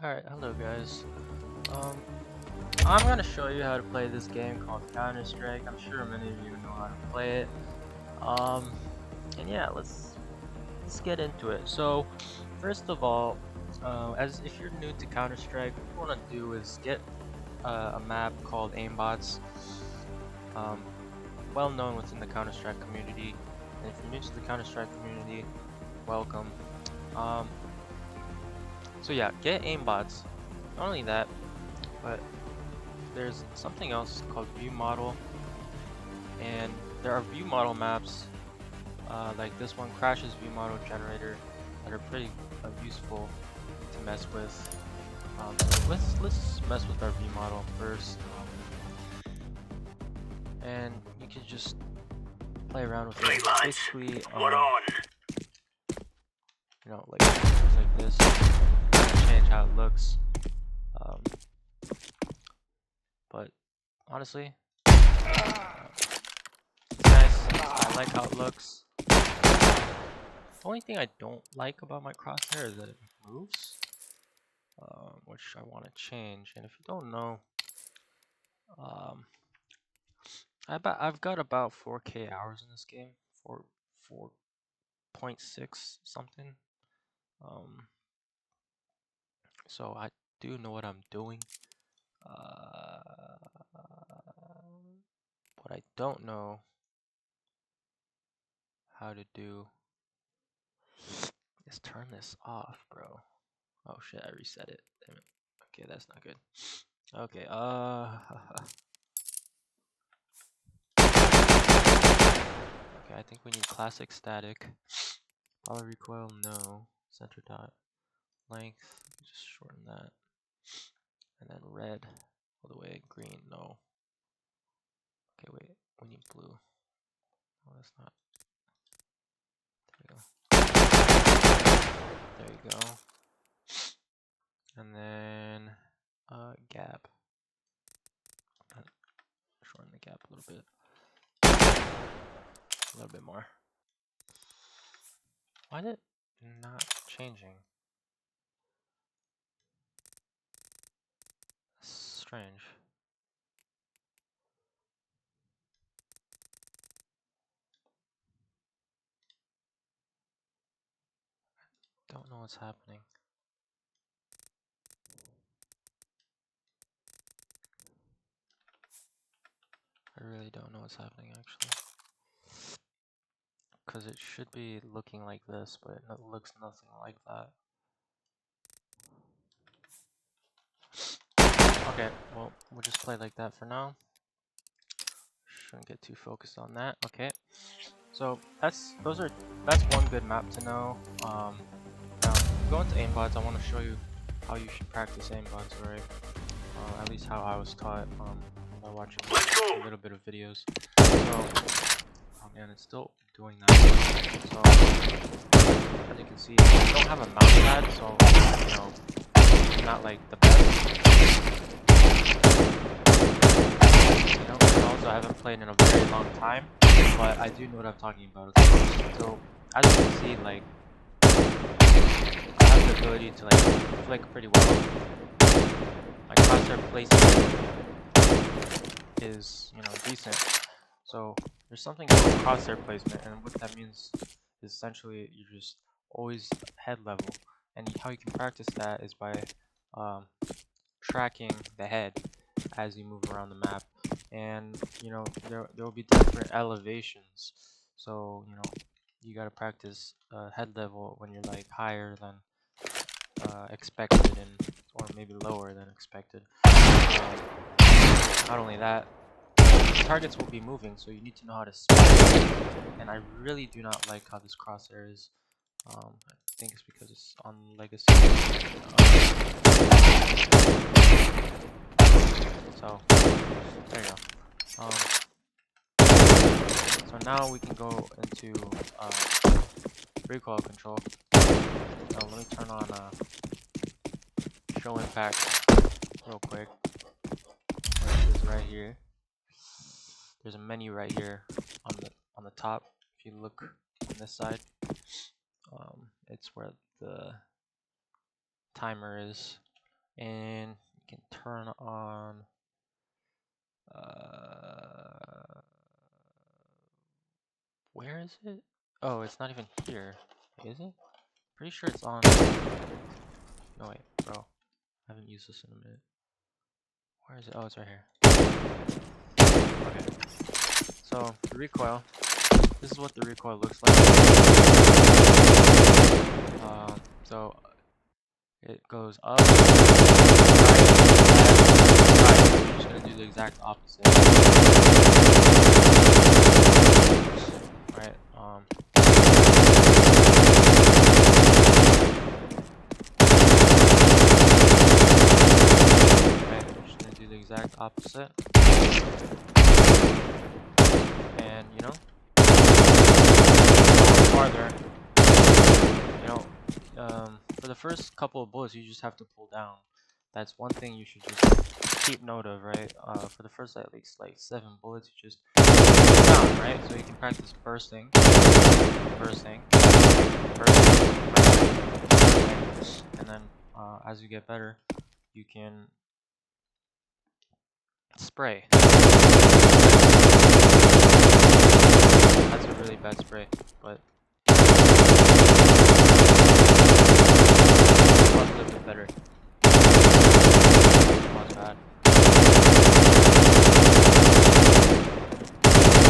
Alright, hello guys. Um, I'm gonna show you how to play this game called Counter-Strike. I'm sure many of you know how to play it. And yeah, let's get into it. So, first of all, as if you're new to Counter-Strike, what you want to do is get a map called Aimbots. Well known within the Counter-Strike community. And if you're new to the Counter-Strike community, welcome. So yeah, get Aimbots. Not only that, but there's something else called view model, and there are view model maps like this one, Crash's view model generator, that are pretty useful to mess with. So let's mess with our view model first, and you can just play around with it. Basically, you know, like things like this, change how it looks. But honestly, it's nice. I like how it looks. The only thing I don't like about my crosshair is that it moves, which I want to change. And if you don't know, I've got about 4K hours in this game, 4.6 something. So I do know what I'm doing. What I don't know how to do is turn this off, bro. Oh shit, I reset it. Damn it. Okay, that's not good. Okay, okay, I think we need classic static. Poly recoil, no. Center dot. Length, just shorten that. And then red all the way, green, no. Okay, wait, we need blue. No, that's not. There you go. And then gap. Shorten the gap a little bit. A little bit more. Why is it not changing? Strange. Don't know what's happening. I really don't know what's happening actually. Because it should be looking like this, but it looks nothing like that. Okay, well, we'll just play like that for now. Shouldn't get too focused on that. Okay, so that's one good map to know. Now going to aimbots, I want to show you how you should practice aimbots, right? At least how I was taught by watching a little bit of videos. So, oh man, it's still doing that. So as you can see, I don't have a mouse pad, so you know, I'm not like the best. You know, and also I haven't played in a very long time, but I do know what I'm talking about. So as you can see, like I have the ability to like flick pretty well. My crosshair placement is, you know, decent. So there's something called crosshair placement, and what that means is essentially you're just always head level, and how you can practice that is by tracking the head as you move around the map. And you know, there will be different elevations, so you know, you gotta practice head level when you're like higher than expected, and or maybe lower than expected. Not only that, targets will be moving, so you need to know how to spot. And I really do not like how this crosshair is. I think it's because it's on legacy. So there you go. So now we can go into recoil control. So let me turn on show impact real quick. Which is right here. There's a menu right here on the top. If you look on this side, it's where the timer is. and you can turn on where is it? Oh, it's not even here. Is it? Pretty sure it's on. No wait, bro. I haven't used this in a minute. Where is it? Oh, it's right here. Okay. So the recoil. This is what the recoil looks like. So it goes up, right, left, right. So you're just gonna do the exact opposite. Right. Right. You're just gonna do the exact opposite. And you know, farther. You know, for the first couple of bullets, you just have to pull down. That's one thing you should just keep note of, right? For the first at least like 7 bullets, you just pull down, right? So you can practice bursting, bursting, bursting, and then as you get better, you can spray. That's a really bad spray, but a little bit better. Not bad.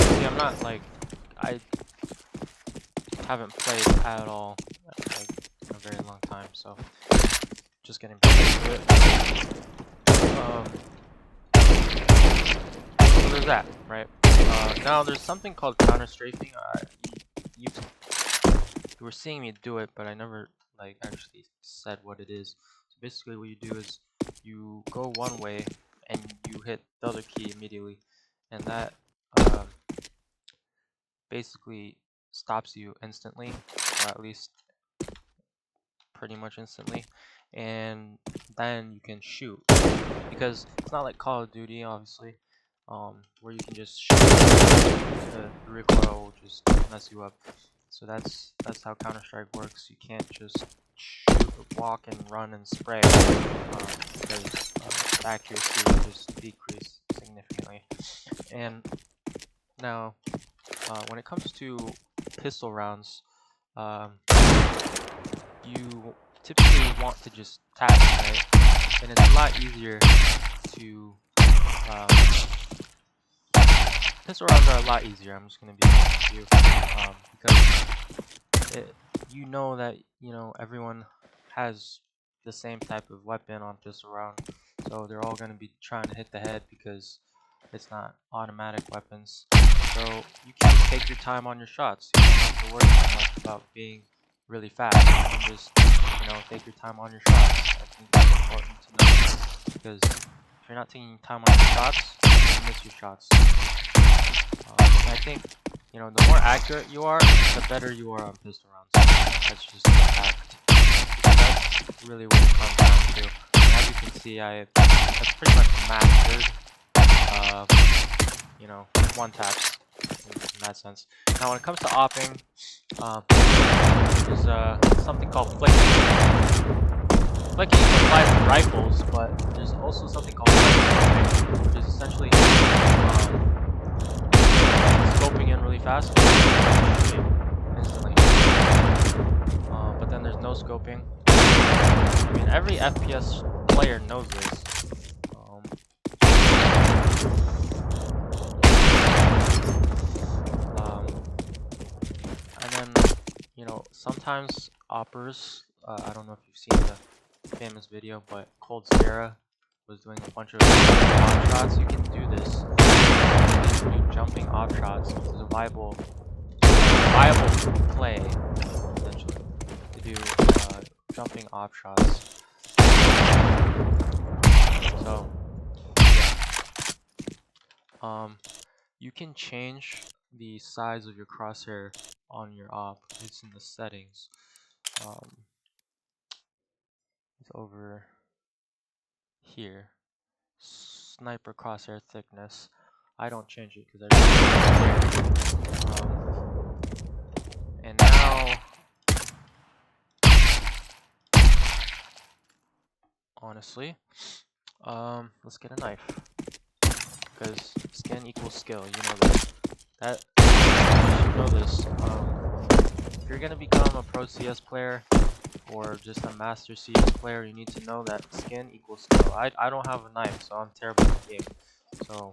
See, I'm not like I haven't played at all like in a very long time, so just getting back into it. So there's that, right? Now there's something called counter strafing. You were seeing me do it, but I never like actually said what it is. So basically, what you do is you go one way and you hit the other key immediately, and that basically stops you instantly, or at least pretty much instantly, and then you can shoot, because it's not like Call of Duty, obviously, where you can just shoot. The recoil will just mess you up. So that's how Counter-Strike works. You can't just shoot, walk, and run and spray, because the accuracy will just decrease significantly. And now, when it comes to pistol rounds, you typically want to just tap, right? And it's a lot easier to pistol rounds are a lot easier. I'm just gonna be honest with you, because you know that everyone has the same type of weapon on pistol round, so they're all gonna be trying to hit the head because it's not automatic weapons. So you can just take your time on your shots. You don't have to worry so much about being really fast. You can just take your time on your shots. I think that's important to know, because if you're not taking time on your shots, you miss your shots. I think the more accurate you are, the better you are on pistol rounds. That's just a fact. That's really what it comes down to. And as you can see, that's pretty much mastered one taps in that sense. Now when it comes to opping, there's something called flicking. Flicking applies to rifles, but there's also something called scoping, which is essentially scoping in really fast instantly. But then there's no scoping. I mean, every FPS player knows this. And then, sometimes oppers, I don't know if you've seen the famous video, but Cold Sierra was doing a bunch of op shots. You can do this. You can do jumping op shots. It's a viable play, essentially, to do jumping op shots. So, yeah. You can change the size of your crosshair on your op. It's in the settings. It's over here. Sniper crosshair thickness. I don't change it because I really and now honestly. Let's get a knife. Because skin equals skill, you know that. You should know this. If you're gonna become a pro CS player or just a master CS player, you need to know that skin equals skill. I don't have a knife, so I'm terrible at the game. So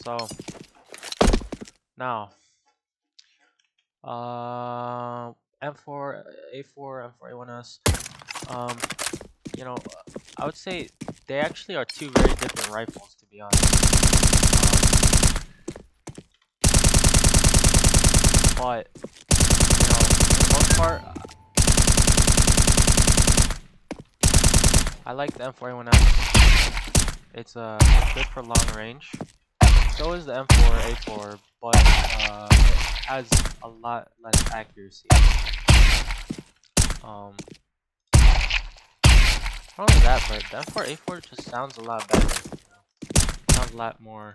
so now M4 A4 M4 A1S. You know, I would say they actually are two very different rifles, to be honest. But you know, for the most part, I like the M4A1S. It's good for long range. So is the M4A4, but it has a lot less accuracy. Not only that, but the M4A4 just sounds a lot better. You know? Sounds a lot more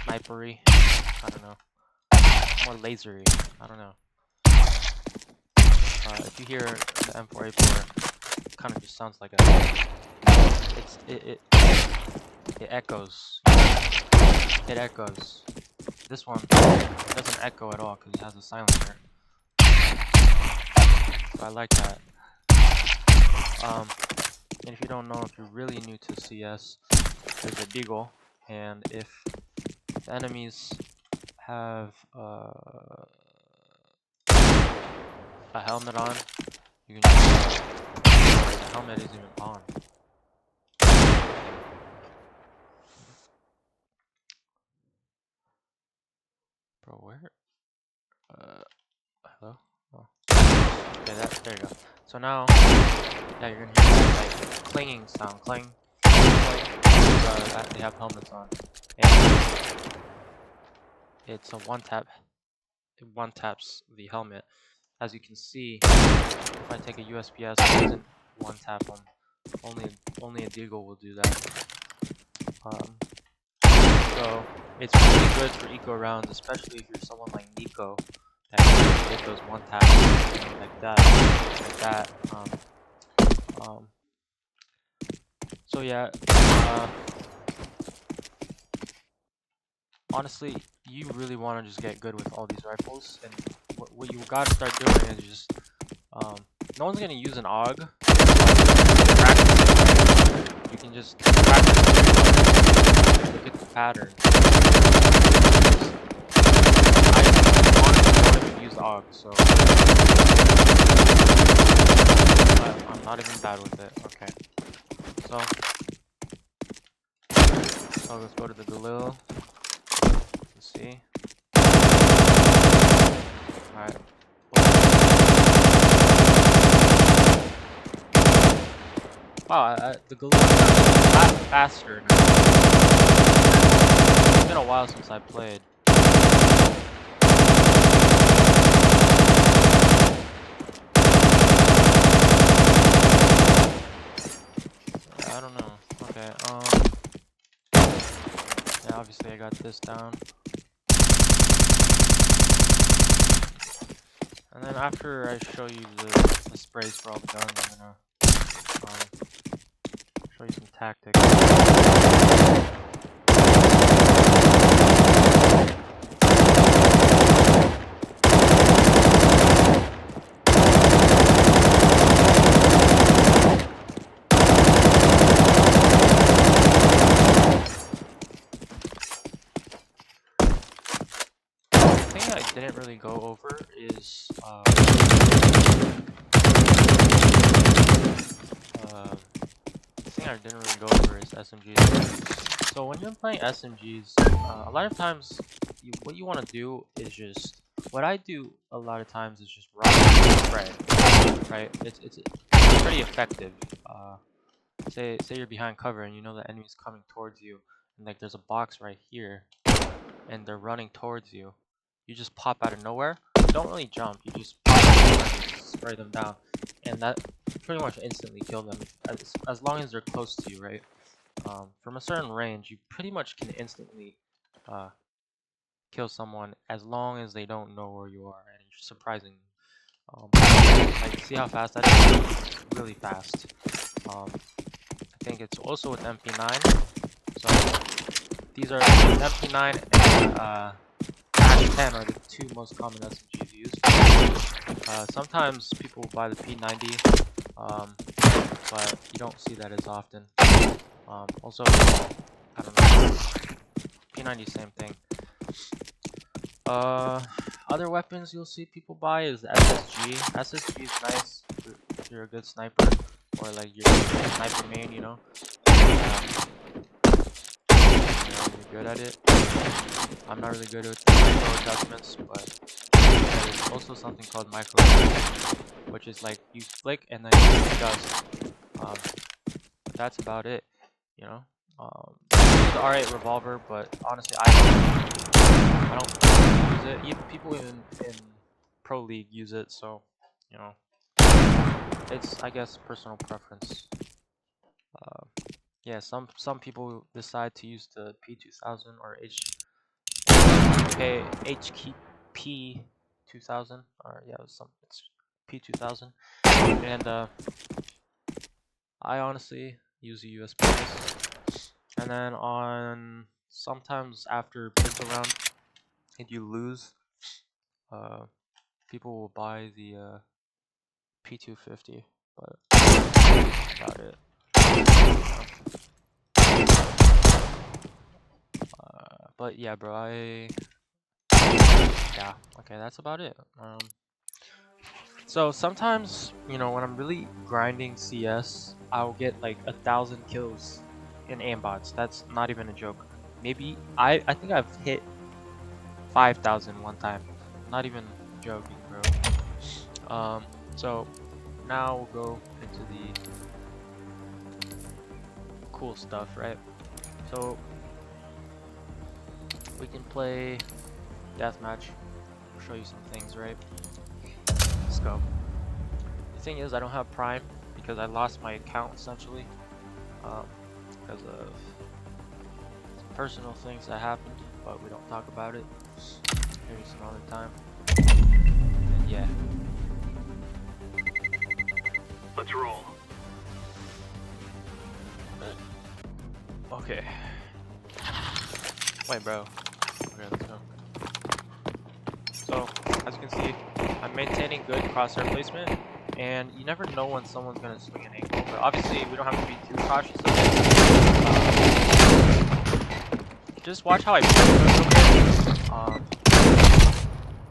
snipery. I don't know. More lasery. I don't know. If you hear the M4A4, it kind of just sounds like it echoes. It echoes. This one doesn't echo at all because it has a silencer. So I like that. And if you don't know, if you're really new to CS, there's a deagle, and if the enemies have a helmet on, you can just the helmet isn't even on. Bro, where? Hello? Oh. Okay, there you go. So now, yeah, you're gonna hear that like clanging sound, clang, they have helmets on, and it's a one tap. It one taps the helmet. As you can see, if I take a USPS, it doesn't one tap them. Only a deagle will do that. So it's really good for eco rounds, especially if you're someone like Nico that can really get those one taps, you know, like that. So yeah, honestly, you really want to just get good with all these rifles, and what you gotta start doing is just, no one's gonna use an AUG. You can just practice. Look at the pattern. I honestly don't even use AUG, so I'm not even bad with it. Okay, so let's go to the Galil. Let's see. Alright. Wow, the Galil is a lot faster now. It's been a while since I played. I don't know. Okay, yeah, obviously I got this down. And then after I show you the sprays for all the guns, I'm gonna show you some tactics. The thing I didn't really go over is SMGs. So when you're playing SMGs, a lot of times what you want to do is just, what I do a lot of times is just run and spray, right? It's pretty effective. Say you're behind cover and you know the enemy's coming towards you, and like there's a box right here, and they're running towards you. You just pop out of nowhere. Don't really jump. You just pop out of nowhere and just spray them down, and that pretty much instantly kill them as long as they're close to you, right? From a certain range, you pretty much can instantly kill someone as long as they don't know where you are, and you're surprising. Like, see how fast that is? It's really fast. I think it's also with MP9. So these are MP9 and Dash 10 are the two most common SMGs used. Sometimes people buy the P90, but you don't see that as often. Also, I don't know, P90 same thing. Other weapons you'll see people buy is the SSG. SSG is nice if you're a good sniper, or like you're a sniper main, you know, you're good at it. I'm not really good with the micro adjustments, but there's also something called micro adjustments, which is like you flick and then you adjust. But that's about it, you know. It's the R8 revolver, but honestly, I don't use it. Even people in Pro League use it, so you know, it's, I guess, personal preference. Yeah, some people decide to use the P2000 or HKP 2000, or yeah, it's P2000, and I honestly use a USB. And then on sometimes after pistol round, if you lose, people will buy the P250, but that's about it. But yeah, bro, yeah, okay, that's about it. So sometimes, you know, when I'm really grinding CS, I'll get like 1,000 kills in aimbots. That's not even a joke. Maybe I think I've hit 5,000 one time. Not even joking, bro. So now we'll go into the cool stuff, right? So we can play deathmatch. I'll show you some things, right? Let's go. The thing is, I don't have Prime because I lost my account essentially, because of some personal things that happened, but we don't talk about it. Maybe some other time. And yeah. Let's roll. Okay. Wait, bro. Okay, let's go. So, as you can see, I'm maintaining good crosshair placement, and you never know when someone's gonna swing an angle, but obviously we don't have to be too cautious of it. Just watch how I play for a little bit.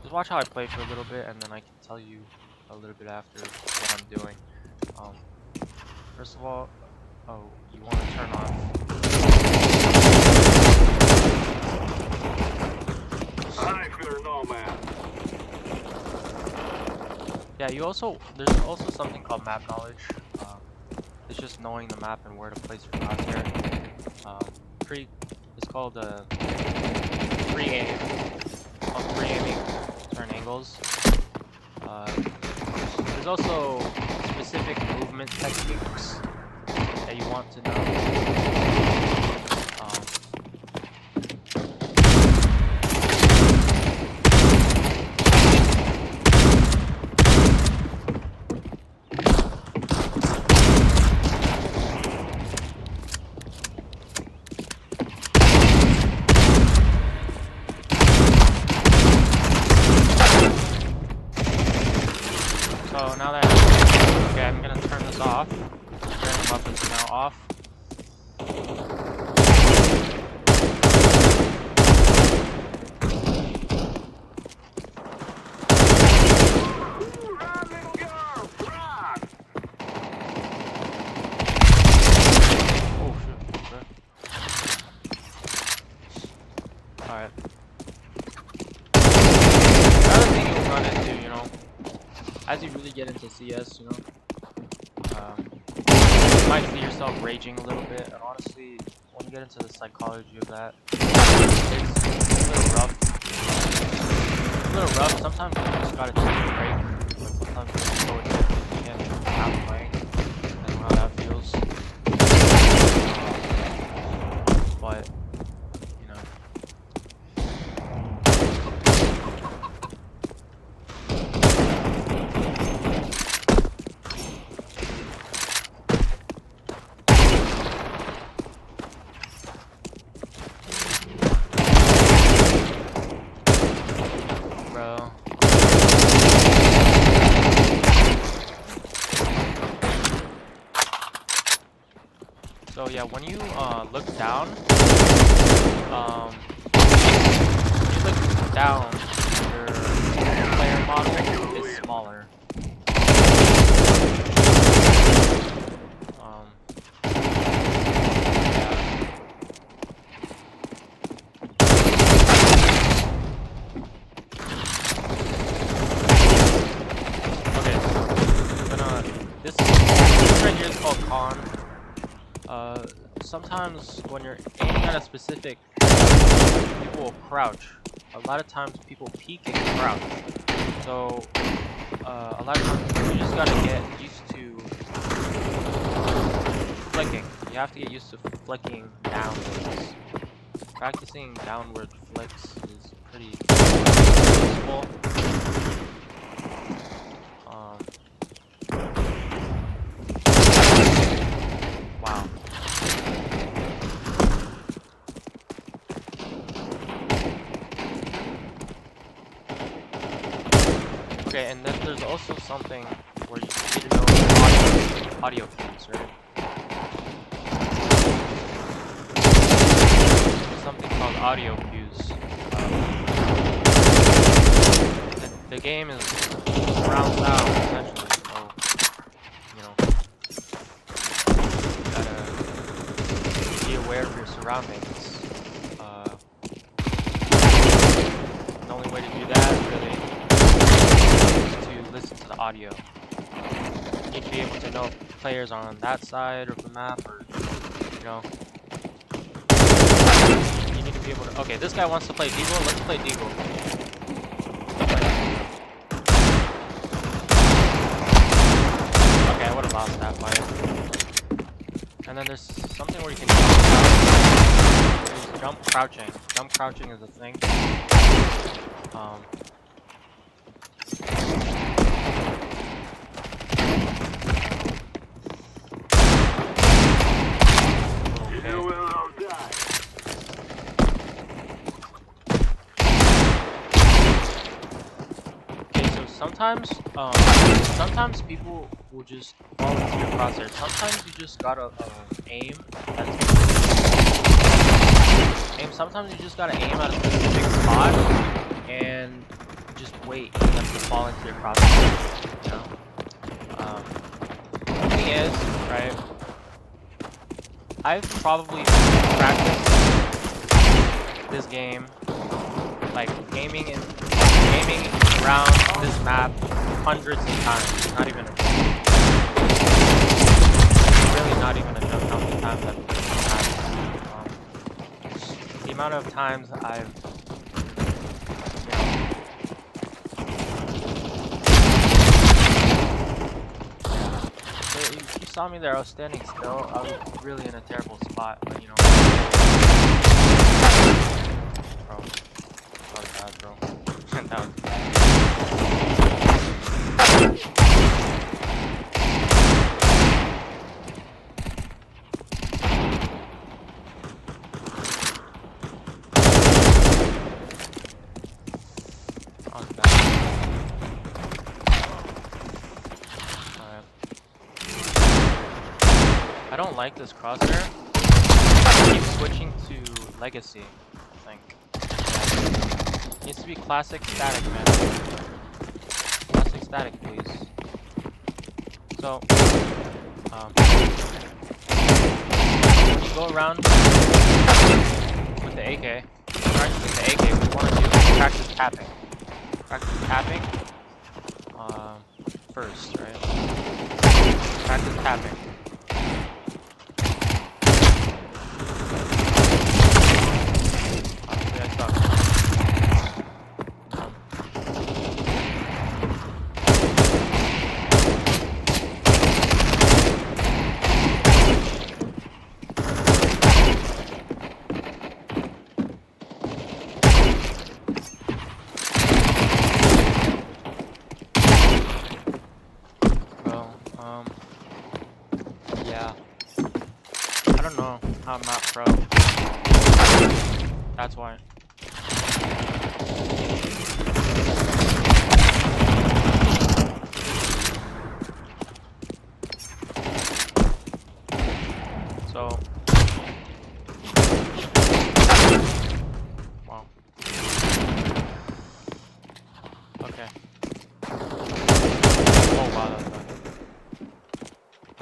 Just watch how I play for a little bit, and then I can tell you a little bit after what I'm doing. First of all, you want to turn off. I fear no man. Yeah, there's also something called map knowledge. It's just knowing the map and where to place your crosshair. It's called pre-aim. Pre-aiming turn angles. There's also specific movement techniques that you want to know. So now that okay, I'm gonna turn this off. Random weapons are now off. Oh shoot, okay. Alright. Another thing you'll run into, you know, as you really get into CS, you know, you might see yourself raging a little bit, and honestly, when you get into the psychology of that, it's a little rough. It's a little rough. Sometimes you just gotta take a break. Sometimes you just go into and not playing. I know how that feels. But, you know, bro. So yeah, when you look down, when you look down, your player model is smaller. Okay, so this right here is called con. Sometimes when you're aiming at a specific, people will crouch. A lot of times people peek and crouch. So a lot of times you just gotta get used to flicking. You have to get used to flicking downwards. Practicing downward flicks is pretty useful. Wow. Okay, and then there's also something where you need to know audio cues, right? Something called audio cues. The game is surround sound essentially, so you know you gotta be aware of your surroundings. The only way to do that really is to listen to the audio. You need to be able to know if players are on that side of the map, or you know. You need to be able to. Okay, this guy wants to play Deagle. Let's play Deagle. Okay, I would have lost that fight. And then there's something where you can jump crouching. Jump crouching is a thing. Sometimes people will just fall into your crosshair. Sometimes you just gotta aim. Sometimes you just gotta aim at a specific spot and just wait for them to fall into your crosshair. You know. The thing is, right? I've probably practiced this game, like gaming around this map hundreds of times. Not even really not even a joke how many times I've played this map. The amount of times I've So you saw me there, I was standing still. I was really in a terrible spot, but you know. Bro. That was bad, bro. That was bad. I don't like this crosshair. I keep switching to legacy, I think. Yeah. It needs to be classic static, man. Classic static, please. So, when you go around with the AK, what you want to do is practice tapping. Practice tapping first, right? Practice tapping. Yeah. I don't know how I'm not pro. That's why.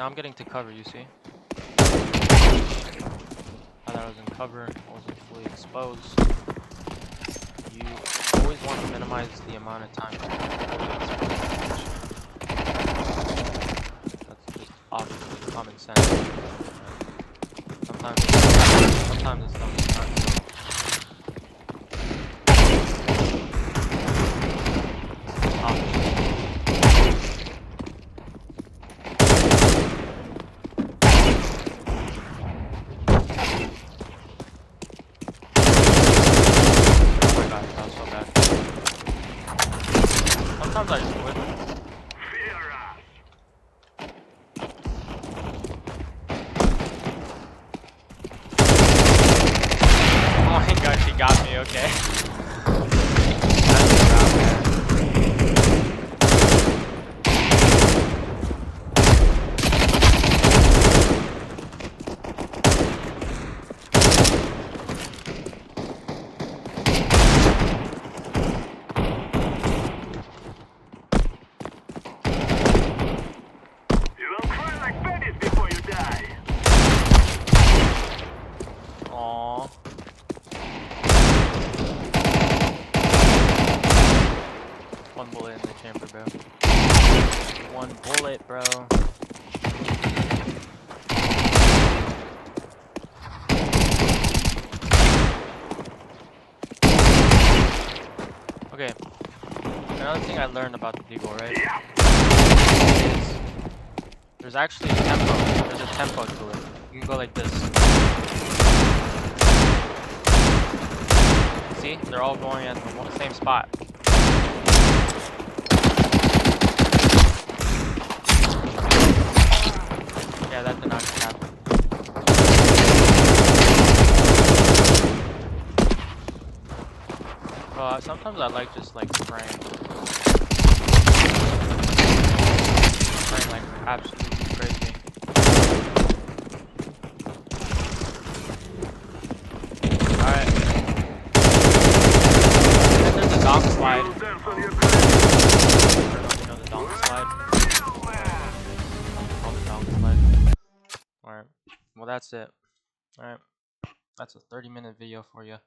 Now I'm getting to cover, you see? I thought I was in cover, I wasn't fully exposed. You always want to minimize the amount of time you're fully exposed. That's just obviously common sense. Sometimes it's not so. Sometimes I just quit. Oh my god, she got me, okay. That's a wrap, man. Aww. One bullet in the chamber, bro. One bullet, bro. Okay. Another thing I learned about the Deagle, right? Is there's actually a tempo. There's a tempo to it. You can go like this. See? They're all going at the same spot. Yeah, that did not just happen. Sometimes I like just like spraying like absolutely crazy. Alright. And there's a donk slide. I don't know if you know the donk slide. Called the donk slide. Alright. Well, that's it. Alright. That's a 30-minute video for you.